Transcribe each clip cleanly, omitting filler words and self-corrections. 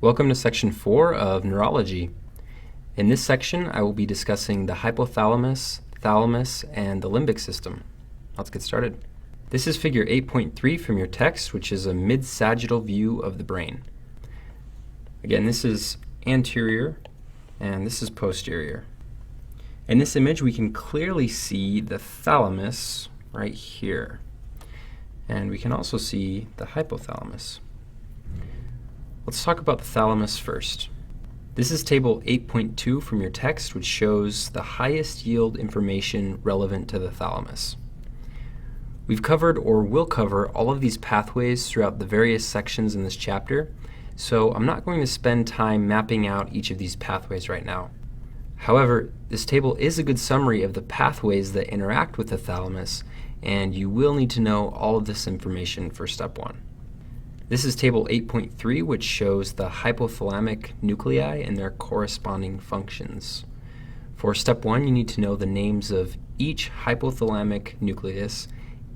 Welcome to Section 4 of Neurology. In this section, I will be discussing the hypothalamus, thalamus, and the limbic system. Let's get started. This is figure 8.3 from your text, which is a mid-sagittal view of the brain. Again, this is anterior, and this is posterior. In this image, we can clearly see the thalamus right here, and we can also see the hypothalamus. Let's talk about the thalamus first. This is table 8.2 from your text, which shows the highest yield information relevant to the thalamus. We've covered or will cover all of these pathways throughout the various sections in this chapter, so I'm not going to spend time mapping out each of these pathways right now. However, this table is a good summary of the pathways that interact with the thalamus, and you will need to know all of this information for step 1. This is table 8.3, which shows the hypothalamic nuclei and their corresponding functions. For step 1, you need to know the names of each hypothalamic nucleus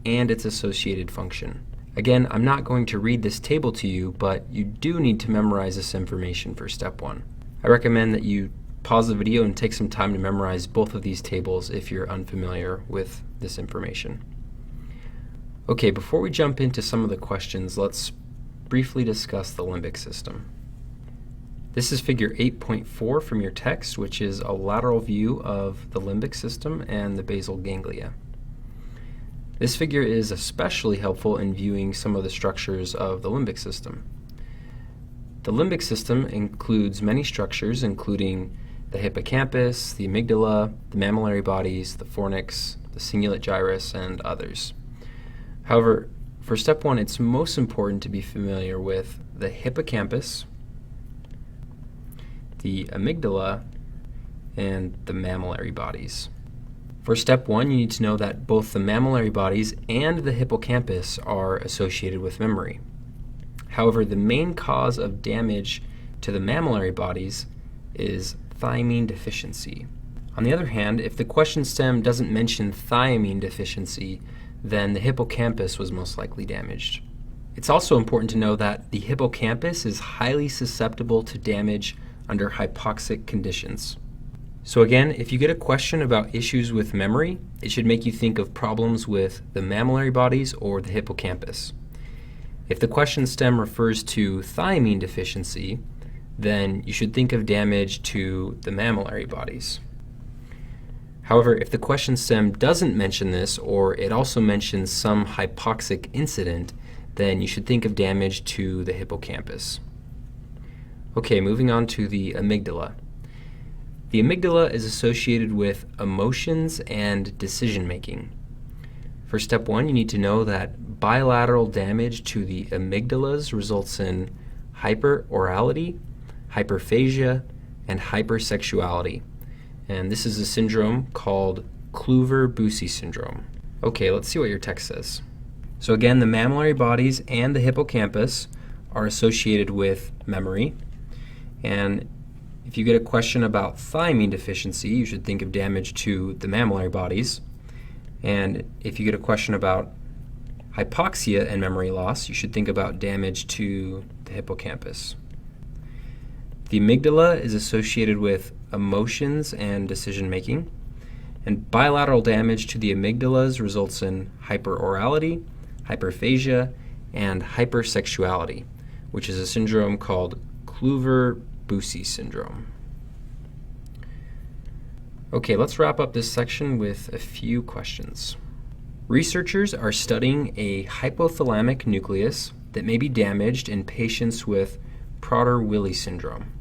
and its associated function. Again, I'm not going to read this table to you, but you do need to memorize this information for step 1. I recommend that you pause the video and take some time to memorize both of these tables if you're unfamiliar with this information. Okay, before we jump into some of the questions, let's briefly discuss the limbic system. This is figure 8.4 from your text, which is a lateral view of the limbic system and the basal ganglia. This figure is especially helpful in viewing some of the structures of the limbic system. The limbic system includes many structures, including the hippocampus, the amygdala, the mammillary bodies, the fornix, the cingulate gyrus, and others. However, for step 1, it's most important to be familiar with the hippocampus, the amygdala, and the mammillary bodies. For step 1, you need to know that both the mammillary bodies and the hippocampus are associated with memory. However, the main cause of damage to the mammillary bodies is thiamine deficiency. On the other hand, if the question stem doesn't mention thiamine deficiency, then the hippocampus was most likely damaged. It's also important to know that the hippocampus is highly susceptible to damage under hypoxic conditions. So again, if you get a question about issues with memory, it should make you think of problems with the mammillary bodies or the hippocampus. If the question stem refers to thiamine deficiency, then you should think of damage to the mammillary bodies. However, if the question stem doesn't mention this, or it also mentions some hypoxic incident, then you should think of damage to the hippocampus. Okay, moving on to the amygdala. The amygdala is associated with emotions and decision-making. For step 1, you need to know that bilateral damage to the amygdalas results in hyperorality, hyperphagia, and hypersexuality. And this is a syndrome called Kluver-Bucy syndrome. Okay, let's see what your text says. So again, the mammillary bodies and the hippocampus are associated with memory. And if you get a question about thiamine deficiency, you should think of damage to the mammillary bodies. And if you get a question about hypoxia and memory loss, you should think about damage to the hippocampus. The amygdala is associated with emotions and decision-making, and bilateral damage to the amygdalas results in hyperorality, hyperphagia, and hypersexuality, which is a syndrome called Kluver-Bucy syndrome. Okay, let's wrap up this section with a few questions. Researchers are studying a hypothalamic nucleus that may be damaged in patients with Prader-Willi syndrome.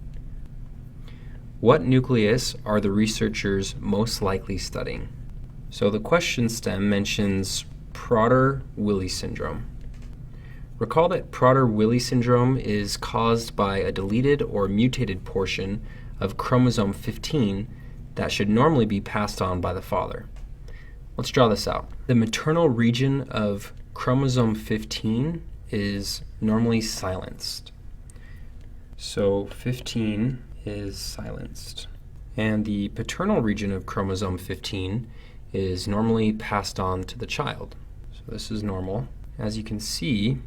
What nucleus are the researchers most likely studying? So the question stem mentions Prader-Willi syndrome. Recall that Prader-Willi syndrome is caused by a deleted or mutated portion of chromosome 15 that should normally be passed on by the father. Let's draw this out. The maternal region of chromosome 15 is normally silenced. So 15 is silenced. And the paternal region of chromosome 15 is normally passed on to the child. So this is normal. As you can see,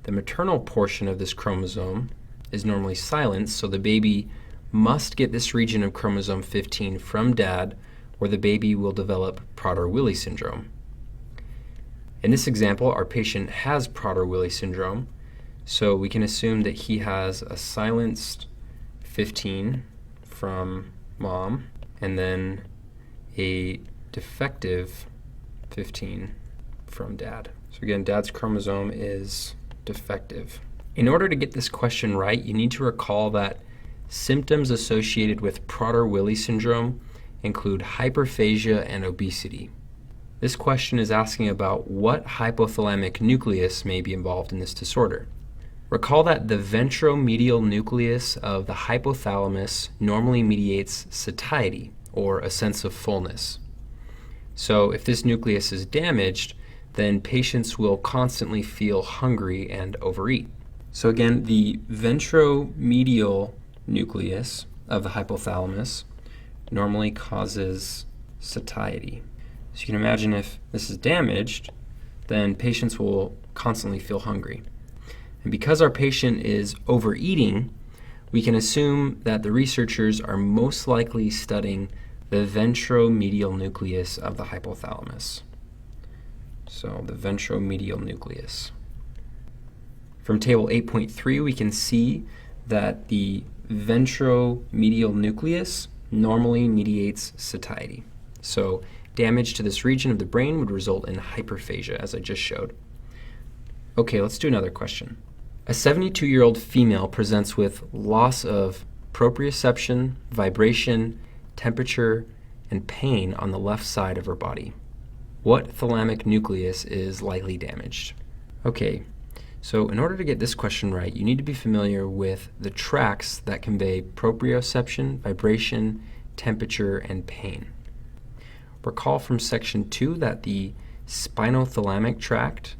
the maternal portion of this chromosome is normally silenced, so the baby must get this region of chromosome 15 from dad, or the baby will develop Prader-Willi syndrome. In this example, our patient has Prader-Willi syndrome, so we can assume that he has a silenced 15 from mom, and then a defective 15 from dad. So again, dad's chromosome is defective. In order to get this question right, you need to recall that symptoms associated with Prader-Willi syndrome include hyperphagia and obesity. This question is asking about what hypothalamic nucleus may be involved in this disorder. Recall that the ventromedial nucleus of the hypothalamus normally mediates satiety, or a sense of fullness. So if this nucleus is damaged, then patients will constantly feel hungry and overeat. So again, the ventromedial nucleus of the hypothalamus normally causes satiety. So you can imagine if this is damaged, then patients will constantly feel hungry. And because our patient is overeating, we can assume that the researchers are most likely studying the ventromedial nucleus of the hypothalamus. So the ventromedial nucleus. From table 8.3, we can see that the ventromedial nucleus normally mediates satiety. So damage to this region of the brain would result in hyperphagia, as I just showed. Okay, let's do another question. A 72-year-old female presents with loss of proprioception, vibration, temperature, and pain on the left side of her body. What thalamic nucleus is likely damaged? Okay, so in order to get this question right, you need to be familiar with the tracts that convey proprioception, vibration, temperature, and pain. Recall from section 2 that the spinothalamic tract,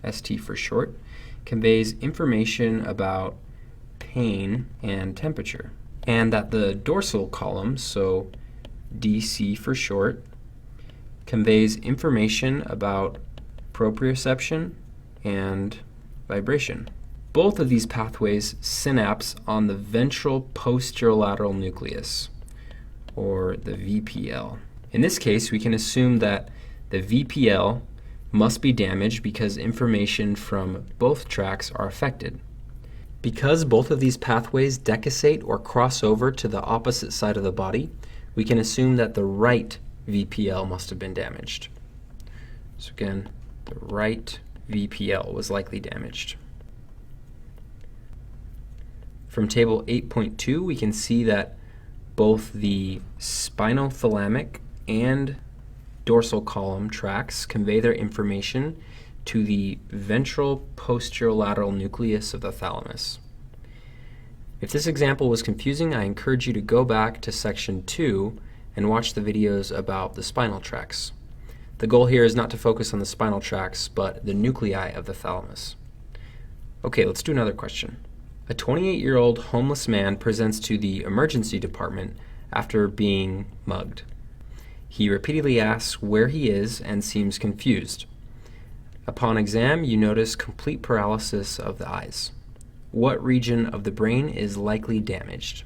ST for short, conveys information about pain and temperature, and that the dorsal column, so DC for short, conveys information about proprioception and vibration. Both of these pathways synapse on the ventral posterolateral nucleus, or the VPL. In this case, we can assume that the VPL must be damaged because information from both tracts are affected. Because both of these pathways decussate or cross over to the opposite side of the body, we can assume that the right VPL must have been damaged. So again, the right VPL was likely damaged. From table 8.2, we can see that both the spinothalamic and dorsal column tracts convey their information to the ventral posterolateral nucleus of the thalamus. If this example was confusing, I encourage you to go back to section 2 and watch the videos about the spinal tracts. The goal here is not to focus on the spinal tracts, but the nuclei of the thalamus. Okay, let's do another question. A 28-year-old homeless man presents to the emergency department after being mugged. He repeatedly asks where he is and seems confused. Upon exam, you notice complete paralysis of the eyes. What region of the brain is likely damaged?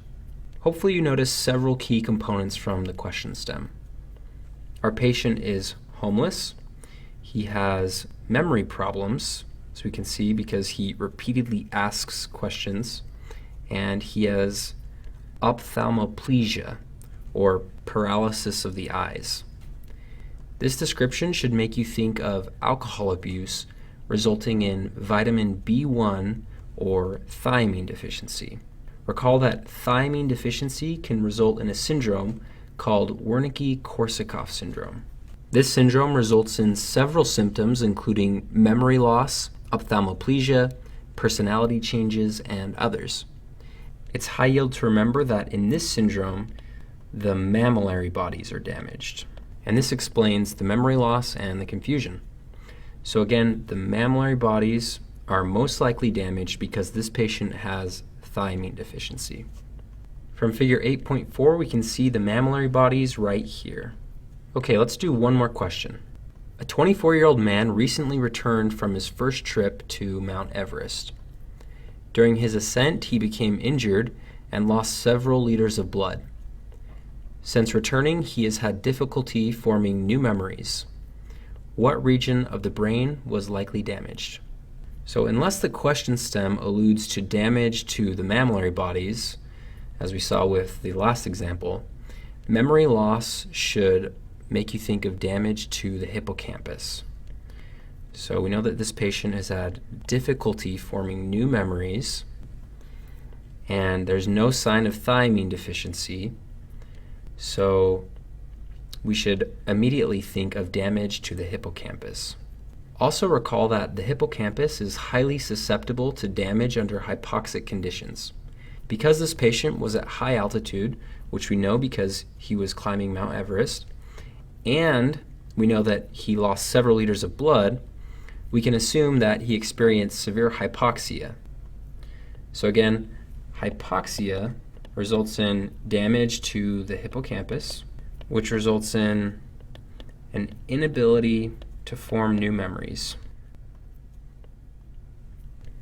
Hopefully you notice several key components from the question stem. Our patient is homeless. He has memory problems, as we can see, because he repeatedly asks questions, and he has ophthalmoplegia, or paralysis of the eyes. This description should make you think of alcohol abuse resulting in vitamin B1 or thiamine deficiency. Recall that thiamine deficiency can result in a syndrome called Wernicke-Korsakoff syndrome. This syndrome results in several symptoms including memory loss, ophthalmoplegia, personality changes, and others. It's high yield to remember that in this syndrome, the mammillary bodies are damaged. And this explains the memory loss and the confusion. So again, the mammillary bodies are most likely damaged because this patient has thiamine deficiency. From figure 8.4, we can see the mammillary bodies right here. Okay, let's do one more question. A 24-year-old man recently returned from his first trip to Mount Everest. During his ascent, he became injured and lost several liters of blood. Since returning, he has had difficulty forming new memories. What region of the brain was likely damaged? So unless the question stem alludes to damage to the mammillary bodies, as we saw with the last example, memory loss should make you think of damage to the hippocampus. So we know that this patient has had difficulty forming new memories, and there's no sign of thiamine deficiency, so we should immediately think of damage to the hippocampus. Also recall that the hippocampus is highly susceptible to damage under hypoxic conditions. Because this patient was at high altitude, which we know because he was climbing Mount Everest, and we know that he lost several liters of blood, we can assume that he experienced severe hypoxia. So again, hypoxia results in damage to the hippocampus, which results in an inability to form new memories.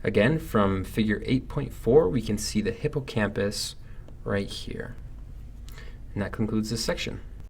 Again, from figure 8.4, we can see the hippocampus right here. And that concludes this section.